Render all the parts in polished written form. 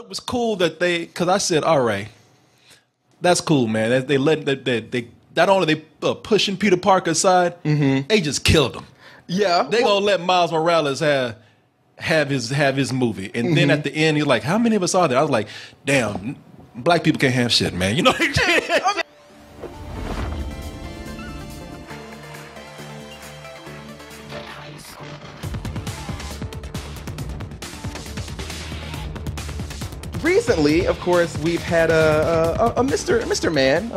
it was cool that because I said, all right, that's cool, man. They not only they pushing Peter Parker aside, they just killed him. Yeah, they gonna let Miles Morales have his movie, and then at the end he's like, how many of us are there? I was like, damn, black people can't have shit, man. You know. Recently, of course, we've had a Mr. Man,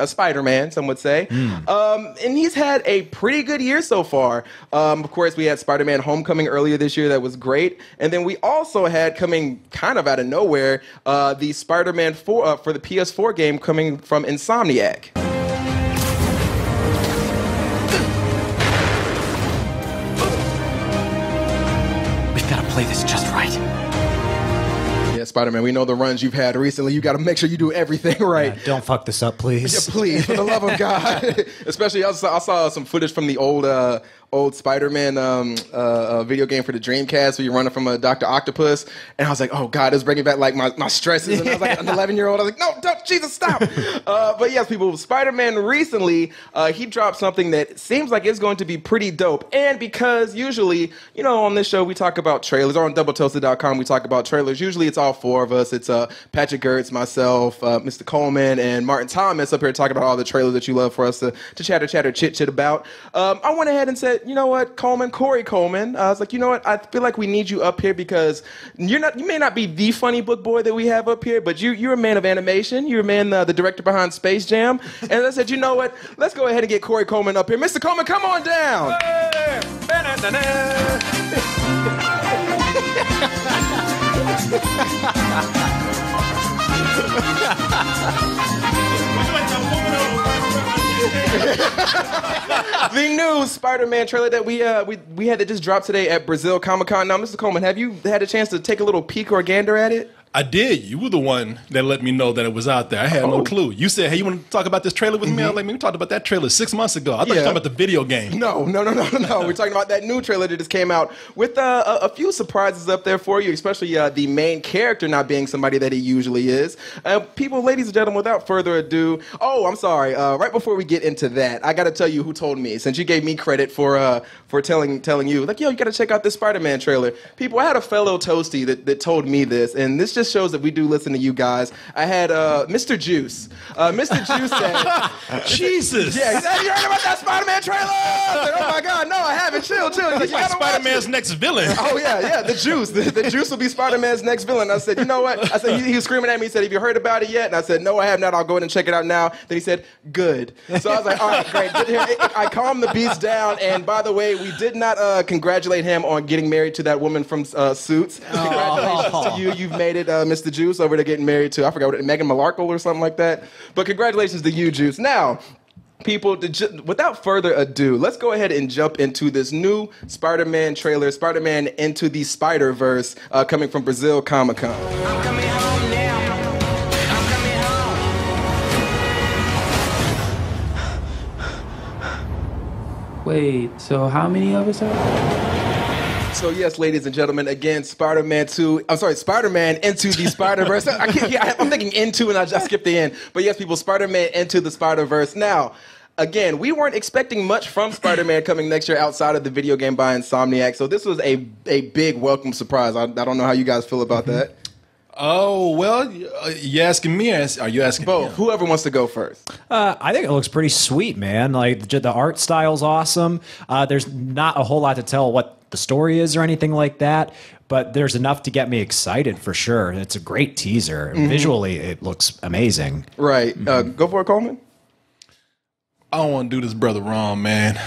a Spider-Man, some would say, and he's had a pretty good year so far. Of course, we had Spider-Man: Homecoming earlier this year, that was great, and then we also had, coming kind of out of nowhere, the Spider-Man 4 for the PS4 game coming from Insomniac. We've got to play this just right. Yeah, Spider-Man, we know the runs you've had recently. You got to make sure you do everything right. Yeah, don't fuck this up, please. Yeah, please, for the love of God. Especially, I saw some footage from the old Spider-Man video game for the Dreamcast where you're running from a Dr. Octopus, and I was like, oh God, it's bringing back like my stresses. And I was like an 11-year-old. I was like, no, don't, Jesus, stop. But yes, people, Spider-Man recently, he dropped something that seems like it's going to be pretty dope. And because usually, you know, on this show we talk about trailers, or on doubletoasted.com we talk about trailers. Usually it's all four of us. It's Patrick Gertz, myself, Mr. Coleman, and Martin Thomas up here talking about all the trailers that you love for us to chatter, chit about. I went ahead and said, you know what, Corey Coleman. I was like, you know what, I feel like we need you up here because you may not be the funny book boy that we have up here, but you're a man of animation. You're a man, the director behind Space Jam. And I said, you know what, let's go ahead and get Corey Coleman up here. Mr. Coleman, come on down. The new Spider-Man trailer that we had that just dropped today at Brazil Comic-Con. Now, Mr. Coleman, have you had a chance to take a little peek or gander at it? I did. You were the one that let me know that it was out there. I had no clue. You said, hey, you want to talk about this trailer with me? I was like, man, we talked about that trailer 6 months ago. I thought you were talking about the video game. No. We're talking about that new trailer that just came out with a few surprises up there for you, especially the main character not being somebody that he usually is. People, ladies and gentlemen, without further ado, I'm sorry. Right before we get into that, I got to tell you who told me, since you gave me credit for telling you, like, yo, you got to check out this Spider-Man trailer. People, I had a fellow toasty that told me this, and this just shows that we do listen to you guys. I had Mr. Juice. Mr. Juice said, Jesus. Yeah, he said, you heard about that Spider-Man trailer? I said, oh my God, no, I haven't. Chill. He's like, Spider-Man's next villain. Oh yeah, the Juice. The Juice will be Spider-Man's next villain. I said, you know what? I said, he was screaming at me. He said, have you heard about it yet? And I said, no, I have not. I'll go ahead and check it out now. Then he said, good. So I was like, all right, great. I calmed the beast down. And by the way, we did not congratulate him on getting married to that woman from Suits. Congratulations to you. You've made it, Mr. Juice, over to getting married to, I forgot, Meghan Markle or something like that. But congratulations to you, Juice. Now, people, without further ado, let's go ahead and jump into this new Spider-Man trailer, Spider-Man Into the Spider-Verse, coming from Brazil Comic-Con. I'm coming home now. I'm coming home. Wait, so how many of us are? So yes, ladies and gentlemen, again, Spider-Man Into the Spider-Verse. I'm thinking into, and I just skipped the end. But yes, people, Spider-Man Into the Spider-Verse. Now, again, we weren't expecting much from Spider-Man coming next year outside of the video game by Insomniac. So this was a big welcome surprise. I don't know how you guys feel about that. Oh, well, you asking me, or are you asking both? him? Whoever wants to go first. I think it looks pretty sweet, man. Like, the art style's awesome. There's not a whole lot to tell what the story is or anything like that, but there's enough to get me excited for sure. It's a great teaser. Visually, it looks amazing. Right. Go for it, Coleman. I don't want to do this brother wrong, man.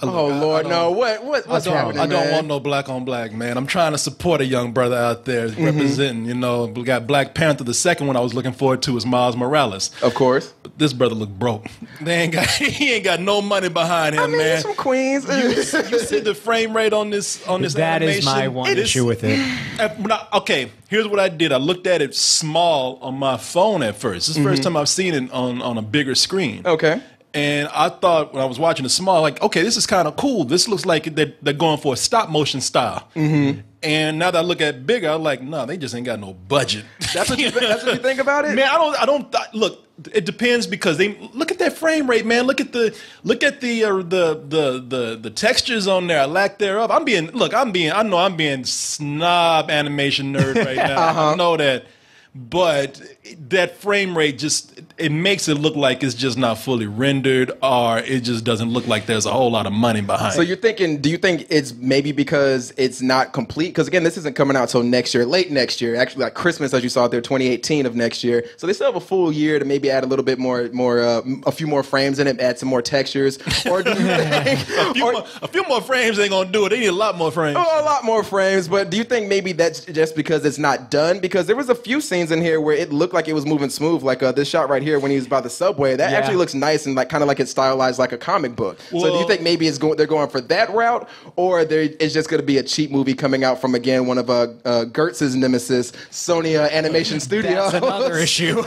Oh, Lord, no. What's happening, I don't man? want no black on black, man. I'm trying to support a young brother out there representing, you know. We got Black Panther. The second one I was looking forward to is Miles Morales. Of course. But this brother look broke. He ain't got no money behind him, man. He's from Queens. You see the frame rate on this That animation? is my one issue with it. Okay, here's what I did. I looked at it small on my phone at first. This is the first time I've seen it on a bigger screen. Okay. And I thought when I was watching it small, like, okay, this is kind of cool. This looks like they're going for a stop motion style. And now that I look at bigger, I'm like, no, they just ain't got no budget. That's what you think about it? Man, I don't look. It depends because they look at that frame rate, man. Look at the textures on there, lack thereof. I know I'm being snob animation nerd right now. I know that, but that frame rate just it makes it look like it's just not fully rendered, or it just doesn't look like there's a whole lot of money behind. So you're thinking? Do you think it's maybe because it's not complete? Because again, this isn't coming out till next year, late next year. Actually, like Christmas, as you saw there, 2018 of next year. So they still have a full year to maybe add a little bit more, a few more frames in it, add some more textures. Or do you think a few more frames ain't gonna do it? They need a lot more frames. Oh, a lot more frames. But do you think maybe that's just because it's not done? Because there was a few scenes in here where it looked like it was moving smooth, like this shot right here when he was by the subway. That actually looks nice and like kind of like it's stylized like a comic book. Well, so do you think maybe they're going for that route, or it's just going to be a cheap movie coming out from again one of Gertz's nemesis, Sony Animation Studios? That's another issue.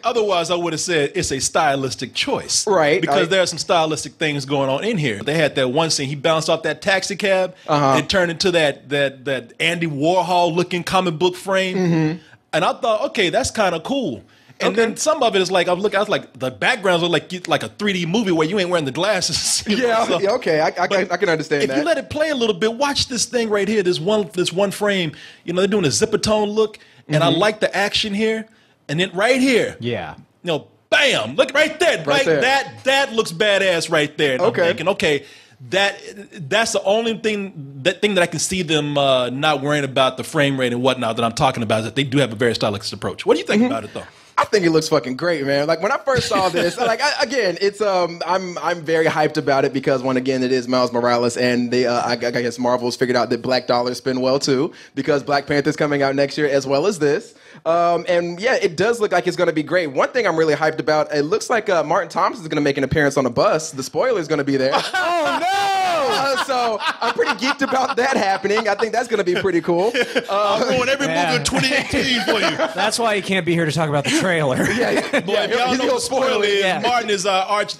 Otherwise, I would have said it's a stylistic choice, right? Because there are some stylistic things going on in here. They had that one scene. He bounced off that taxi cab. It turned into that Andy Warhol looking comic book frame. And I thought, okay, that's kind of cool. And then some of it is like I was like the backgrounds are like a 3D movie where you ain't wearing the glasses. Okay, I can understand if that. If you let it play a little bit, watch this thing right here. This one frame. You know, they're doing a zipper tone look, and I like the action here. And then right here, bam! Look right there, right there. That looks badass right there. And I'm thinking, okay. That's the only thing that I can see them not worrying about the frame rate and whatnot that I'm talking about is that they do have a very stylistic approach. What do you think about it though? I think it looks fucking great, man. Like when I first saw this, it's I'm very hyped about it because again it is Miles Morales, and they I guess Marvel's figured out that black dollars spend well too because Black Panther's coming out next year as well as this. And yeah, it does look like it's going to be great. One thing I'm really hyped about, it looks like Martin Thompson is going to make an appearance on a bus. The spoiler is going to be there. Oh no! So I'm pretty geeked about that happening. I think that's going to be pretty cool. I'll ruin every movie in 2018 for you. That's why he can't be here to talk about the trailer. Boy, if y'all know the spoiler is, Martin is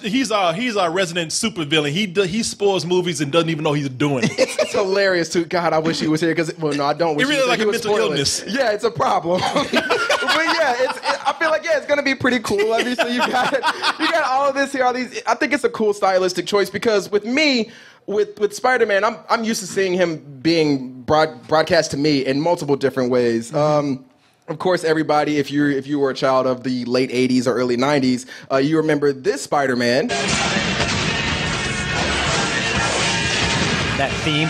he's our resident supervillain. He spoils movies and doesn't even know he's doing it. It's hilarious too. God, I wish he was here because I don't. Wish he really like a mental illness. Yeah, it's a problem. But yeah, I feel like it's gonna be pretty cool. Obviously, you got all of this here. All these. I think it's a cool stylistic choice because with me. With Spider-Man, I'm used to seeing him being broadcast to me in multiple different ways. Of course, everybody, if you were a child of the late 80s or early 90s, you remember this Spider-Man. That theme.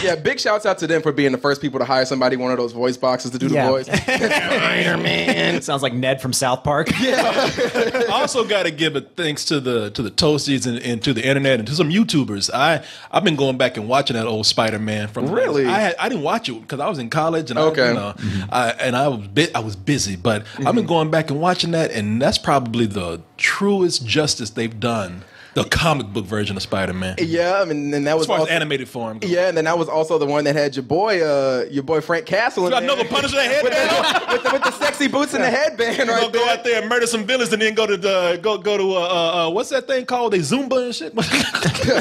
Yeah, big shouts out to them for being the first people to hire somebody one of those voice boxes to do the voice. Spider-Man. Sounds like Ned from South Park. I also got to give a thanks to the Toasties and to the internet and to some YouTubers. I've been going back and watching that old Spider-Man from. Really? I didn't watch it because I was in college and I was busy, but I've been going back and watching that, and that's probably the truest justice they've done. The comic book version of Spider-Man. Yeah, I mean, and that was as far as animated form. Yeah, and then that was also the one that had your boy Frank Castle. In got another Punisher headband with the sexy boots and the headband. Right, go out there and murder some villains, and then go to what's that thing called? They Zumba and shit.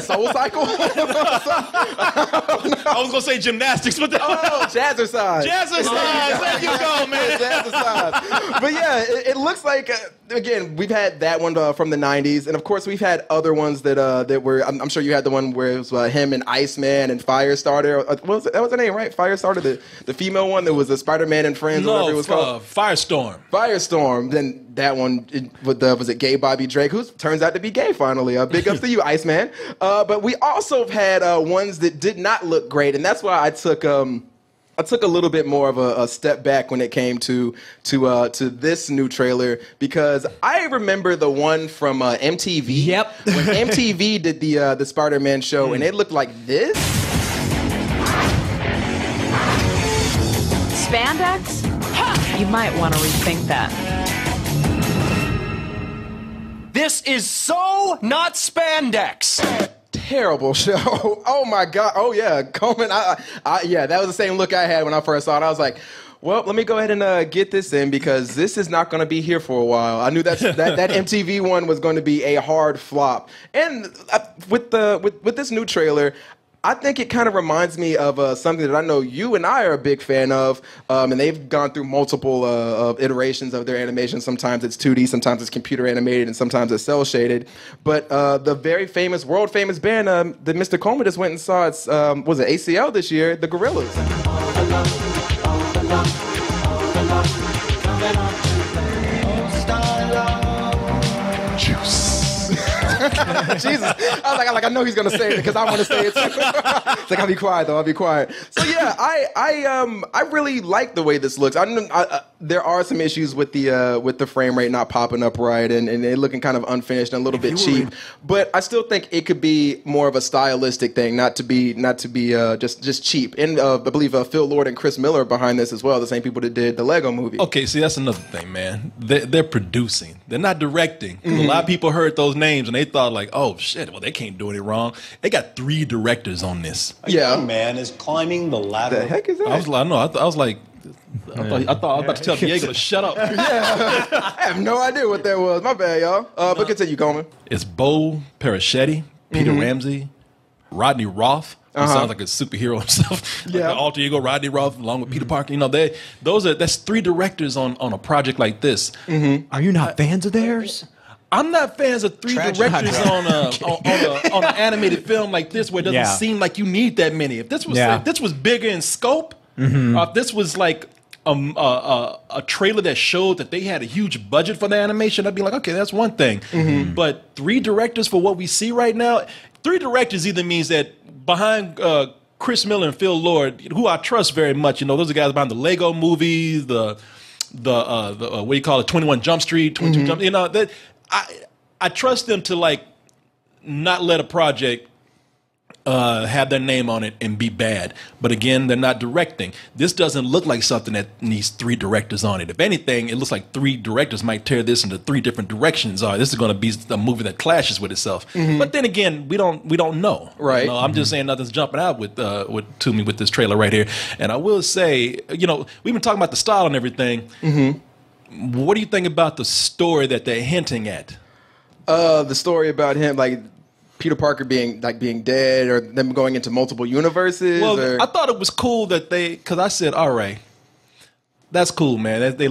Soul Cycle. I was gonna say gymnastics, but jazzercise. Jazzercise. There you go, man. Jazzercise. But yeah, it looks like again we've had that one from the '90s, and of course we've had other ones that were. I'm sure you had the one where it was him and Iceman and Firestarter. That was the name, right? Firestarter, the female one that was the Spider-Man and Friends. No, whatever it was called. Firestorm. Then that one was it gay Bobby Drake, who turns out to be gay finally. Big ups to you, Iceman. But we also have had ones that did not look great, and that's why I took a little bit more of a step back when it came to this new trailer, because I remember the one from MTV. Yep. When MTV did the Spider-Man show, and it looked like this. Spandex? You might want to rethink that. This is so not spandex. Terrible show. Oh my God. Oh yeah, Coleman. Yeah, that was the same look I had when I first saw it. I was like, well, let me go ahead and get this in because this is not going to be here for a while. I knew that MTV one was going to be a hard flop. And with this new trailer, I think it kind of reminds me of something that I know you and I are a big fan of, and they've gone through multiple iterations of their animation. Sometimes it's 2D, sometimes it's computer animated, and sometimes it's cel shaded. But the very famous, world famous band that Mr. Coleman just went and saw, it's was it ACL this year? The Gorillaz. Juice. Jesus, I was like, I know he's gonna say it because I want to say it too. It's like, I'll be quiet though. I'll be quiet. So yeah, I really like the way this looks. There are some issues with the frame rate not popping up right and it looking kind of unfinished and a little bit cheap. But I still think it could be more of a stylistic thing, not to be just cheap. And I believe Phil Lord and Chris Miller are behind this as well, the same people that did the Lego Movie. Okay, see, that's another thing, man. They're producing. They're not directing. A lot of people heard those names and they thought like, oh shit, well they can't do any wrong. They got 3 directors on this. A young man is climbing the ladder. The heck is that? I was like, no, I was like, I thought I was about to tell Diego to shut up. Yeah, I have no idea what that was. My bad, y'all. But continue, Coleman. It's Bo Parachetti, Peter Ramsey, Rodney Roth. He sounds like a superhero himself. Like the alter ego Rodney Roth, along with Peter Parker. You know, that's 3 directors on a project like this. Are you not fans of theirs? I'm not fans of 3 directors on an animated film like this, where it doesn't seem like you need that many. If this was bigger in scope, or if this was like a trailer that showed that they had a huge budget for the animation, I'd be like, okay, that's one thing. But 3 directors for what we see right now, 3 directors either means that behind Chris Miller and Phil Lord, who I trust very much, you know, those are guys behind the Lego movies, the what do you call it, 21 Jump Street, 22 Jump, you know, that I trust them to like not let a project have their name on it and be bad. But again, they're not directing. This doesn't look like something that needs 3 directors on it. If anything, it looks like 3 directors might tear this into 3 different directions. This is going to be a movie that clashes with itself. But then again, we don't know. Right. You know, I'm just saying nothing's jumping out to me with this trailer right here. And I will say, you know, we've been talking about the style and everything. What do you think about the story that they're hinting at? The story about him, like Peter Parker being dead, or them going into multiple universes. Well, I thought it was cool that because I said, all right, that's cool, man. They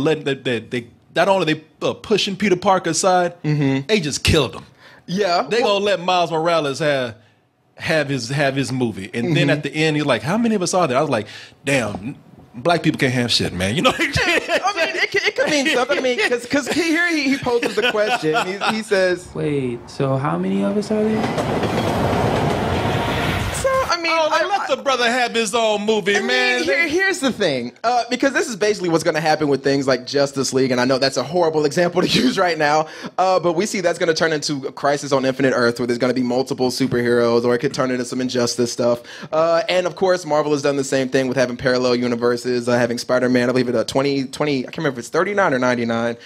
not only they pushing Peter Parker aside, they just killed him. Yeah, they gonna let Miles Morales have his movie, and then at the end, you're like, how many of us are there? I was like, damn. Black people can't have shit, man. You know. I mean, it could mean something. I mean, because here he poses the question. He says, "Wait, so how many of us are there?" So I mean, let the brother have his own movie, man. Here's the thing, because this is basically what's going to happen with things like Justice League, and I know that's a horrible example to use right now, but we see that's going to turn into a Crisis on Infinite Earth, where there's going to be multiple superheroes, or it could turn into some Injustice stuff. And of course, Marvel has done the same thing with having parallel universes, having Spider-Man, I believe it 20, I can't remember if it's 39 or 99.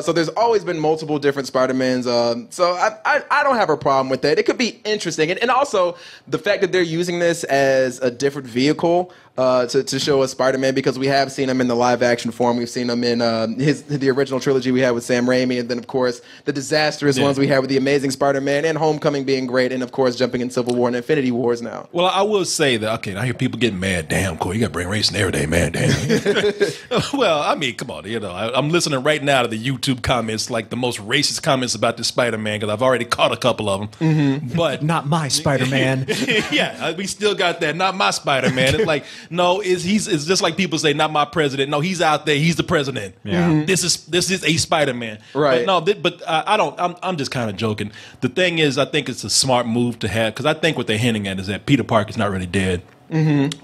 So there's always been multiple different Spider-Mans. So I don't have a problem with that. It could be interesting, and also the fact that they're using this as a different vehicle to show us Spider-Man, because we have seen him in the live-action form. We've seen him in the original trilogy we had with Sam Raimi, and then, of course, the disastrous ones we had with The Amazing Spider-Man and Homecoming being great, and, of course, jumping in Civil War and Infinity Wars now. Well, I will say that, okay, I hear people getting mad. Damn, Corey, you got to bring race in every day, man. Damn. Well, I mean, come on. You know, I'm listening right now to the YouTube comments, like the most racist comments about this Spider-Man, because I've already caught a couple of them. But not my Spider-Man. Yeah, we still got that. Not my Spider-Man. It's like, no, it's just like people say, not my president. No, he's out there. He's the president. Yeah. This is a Spider-Man. Right. But I'm just kind of joking. The thing is, I think it's a smart move to have, because I think what they're hinting at is that Peter Parker's not really dead,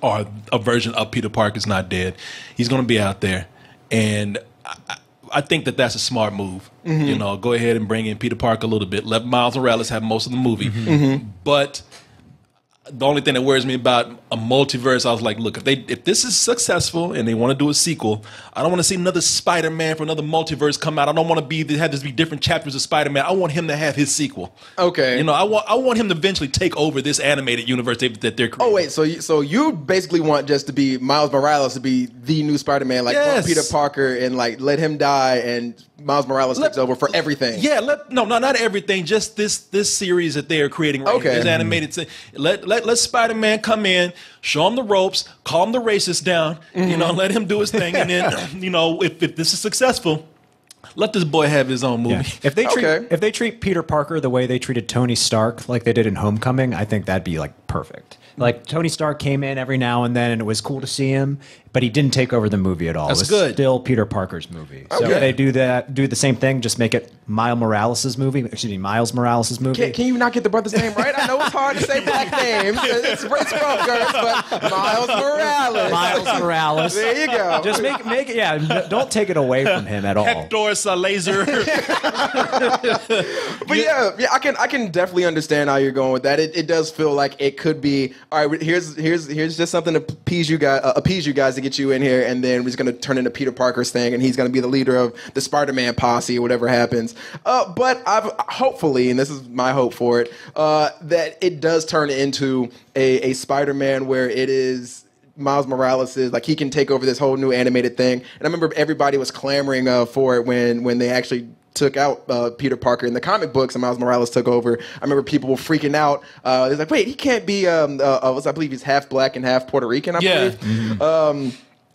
or a version of Peter Parker's not dead. He's going to be out there, and I think that that's a smart move. You know, go ahead and bring in Peter Parker a little bit. Let Miles Morales have most of the movie, but the only thing that worries me about a multiverse, I was like, look, if this is successful and they want to do a sequel, I don't want to see another Spider-Man for another multiverse come out. I don't want to have this be different chapters of Spider-Man. I want him to have his sequel. Okay. You know, I want him to eventually take over this animated universe that they're creating. Oh wait, so you basically want just to be Miles Morales to be the new Spider-Man, like Peter Parker, and like let him die and Miles Morales takes over for everything. Yeah, not everything. Just this series that they are creating right here. This animated thing. Let Spider-Man come in, show him the ropes, calm the racists down, let him do his thing, and then if this is successful, let this boy have his own movie. Yeah. If they treat Peter Parker the way they treated Tony Stark, like they did in Homecoming, I think that'd be like perfect. Like Tony Stark came in every now and then, and it was cool to see him, but he didn't take over the movie at all. That's it was good. Still Peter Parker's movie. So if they do the same thing, just make it Miles Morales' movie. Can you not get the brother's name right? I know it's hard to say black names. It's brokers, but Miles Morales. Miles Morales. There you go. Just make it. Yeah, don't take it away from him at all. Hector Laser. But yeah, I can definitely understand how you're going with that. It does feel like it could be. All right, here's just something to appease you guys to get you in here, and then we're just gonna turn into Peter Parker's thing, and he's gonna be the leader of the Spider-Man posse or whatever happens. But I've hopefully, and this is my hope for it, that it does turn into a Spider-Man where it is. Miles Morales is like he can take over this whole new animated thing, and I remember everybody was clamoring for it when they actually took out Peter Parker in the comic books and Miles Morales took over. I remember people were freaking out. They're like, wait, he can't be, I believe he's half black and half Puerto Rican, I believe. Mm-hmm.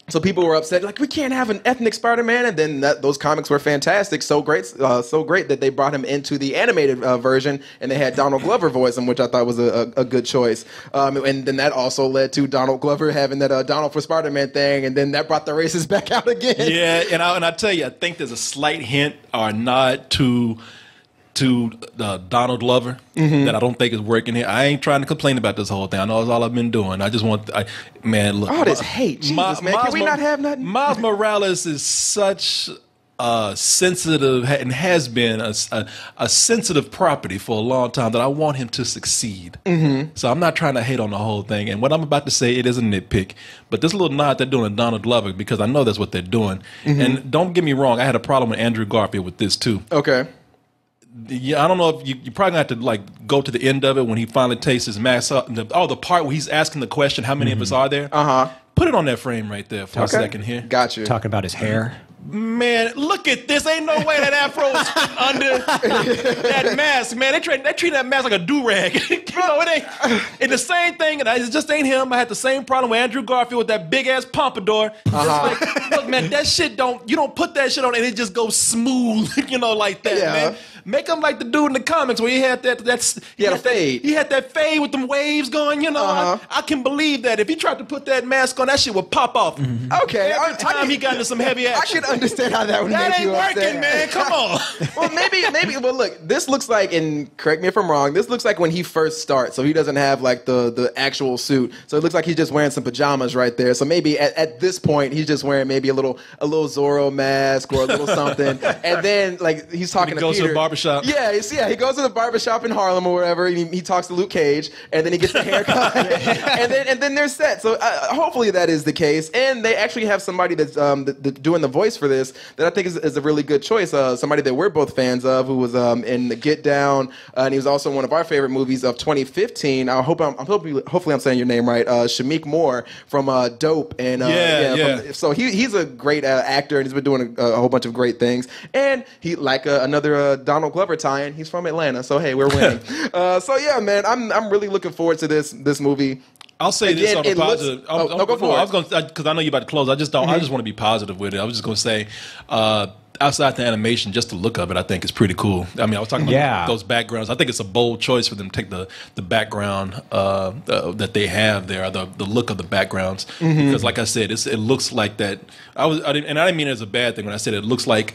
So people were upset, like, we can't have an ethnic Spider-Man. And then those comics were fantastic, so great that they brought him into the animated version, and they had Donald Glover voice him, which I thought was a good choice. And then that also led to Donald Glover having that Donald for Spider-Man thing, and then that brought the races back out again. Yeah, and I tell you, I think there's a slight hint or nod to Donald Glover that I don't think is working here. I ain't trying to complain about this whole thing. I know that's all I've been doing. I just want, look. All this hate, Jesus, man. Can we not have nothing? Miles Morales is such sensitive and has been a sensitive property for a long time that I want him to succeed. Mm-hmm. So I'm not trying to hate on the whole thing. And what I'm about to say, it is a nitpick, but this little nod they're doing to Donald Glover, because I know that's what they're doing. Mm-hmm. And don't get me wrong, I had a problem with Andrew Garfield with this too. Okay. Yeah, I don't know if you're probably going to have to like go to the end of it when he finally takes his mask up. The part where he's asking the question, how many of us are there? Put it on that frame right there for a second here. Gotcha. Talking about his hair. Man, look at this. Ain't no way that afro is under that mask, man. They treat that mask like a do-rag. It ain't. And the same thing, and it just ain't him. I had the same problem with Andrew Garfield with that big-ass pompadour. Look, man, that shit you don't put that shit on and it just goes smooth, like that, man. Make him like the dude in the comics where he had he had a fade. He had that fade with them waves going, I can believe that. If he tried to put that mask on, that shit would pop off. Mm-hmm. Okay. Every time he got into some heavy action. I can understand how that would make you upset. That ain't working, man. Come on. Well, maybe. Well, look, this looks like, and correct me if I'm wrong, this looks like when he first starts. So he doesn't have like the actual suit. So it looks like he's just wearing some pajamas right there. So maybe at this point he's just wearing maybe a little Zorro mask or a little something. And then like he's talking to Peter. He goes to the barbershop. Yeah, he goes to the barbershop in Harlem or wherever. And he talks to Luke Cage, and then he gets the haircut, and then they're set. So hopefully that is the case. And they actually have somebody that's doing the voice for this that I think is a really good choice. Somebody that we're both fans of, who was in The Get Down, and he was also in one of our favorite movies of 2015. Hopefully I'm saying your name right. Shameik Moore from Dope, and so he's a great actor, and he's been doing a whole bunch of great things. And he another Donald Glover tie-in. He's from Atlanta, so hey, we're winning. So yeah, man, I'm really looking forward to this movie. I'll say this on a positive. Go for it. I was going because I know you're about to close. I just don't. I just want to be positive with it. I was just going to say, outside the animation, just the look of it, I think is pretty cool. I mean, I was talking about those backgrounds. I think it's a bold choice for them to take the background that they have there, the look of the backgrounds, because like I said, it looks like that. I didn't mean it as a bad thing when I said it looks like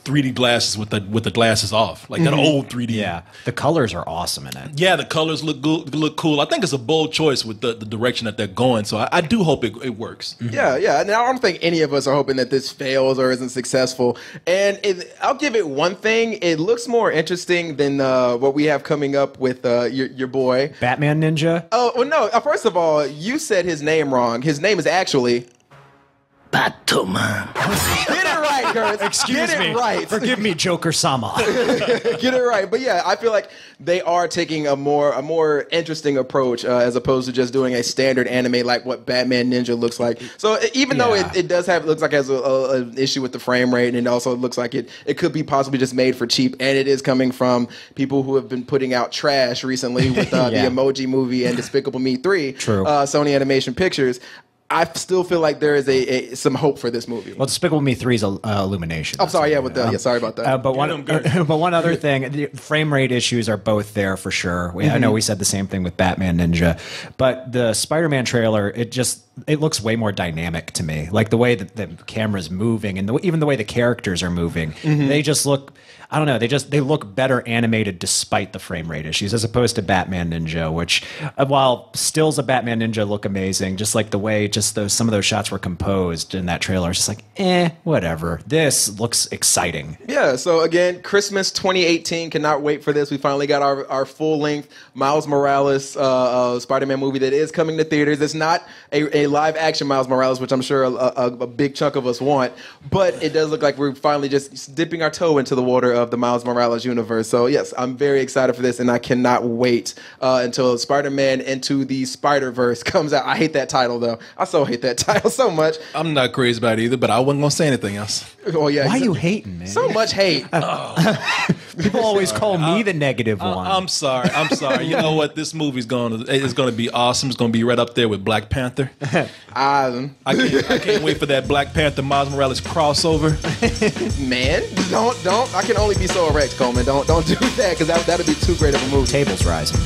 3D glasses with the glasses off, like that old 3D. Yeah, the colors are awesome in it. Yeah, the colors look cool. I think it's a bold choice with the direction that they're going. So I do hope it works. Yeah. And I don't think any of us are hoping that this fails or isn't successful. And I'll give it one thing: it looks more interesting than what we have coming up with your boy Batman Ninja. Oh well, no. First of all, you said his name wrong. His name is actually Batman. Get it right, Kurt. Excuse Get me. it right. Forgive me, Joker-sama. Get it right. But yeah, I feel like they are taking a more interesting approach as opposed to just doing a standard anime like what Batman Ninja looks like. So even though it does have, looks like it has an issue with the frame rate, and it also looks like it could be possibly just made for cheap, and it is coming from people who have been putting out trash recently with the Emoji Movie and Despicable Me 3. True. Sony Animation Pictures. I still feel like there is some hope for this movie. Well, Despicable Me 3 is Illumination. I'm sorry, sorry about that. But one other thing, the frame rate issues are both there for sure. I know we said the same thing with Batman Ninja, but the Spider-Man trailer, it looks way more dynamic to me. Like the way that the camera's moving and even the way the characters are moving, they just look, I don't know, they look better animated despite the frame rate issues as opposed to Batman Ninja, which while stills of Batman Ninja look amazing, just like the way some of those shots were composed in that trailer, it's just like, whatever. This looks exciting. Yeah, so again, Christmas 2018, cannot wait for this. We finally got our full-length Miles Morales Spider-Man movie that is coming to theaters. It's not a live-action Miles Morales, which I'm sure a big chunk of us want, but it does look like we're finally just dipping our toe into the water of the Miles Morales universe. So yes, I'm very excited for this, and I cannot wait until Spider-Man Into the Spider-Verse comes out. I hate that title, though. I so hate that title so much. I'm not crazy about it either, but I wasn't going to say anything else. Oh, yeah. Why are you hating, man? So much hate. People always call me the negative one. I'm sorry. You know what? This movie's going to be awesome. It's going to be right up there with Black Panther. I can't wait for that Black Panther Miles Morales crossover. Man, don't. I can only be so erect, Coleman. Don't do that, because that'd be too great of a movie. Tables rising.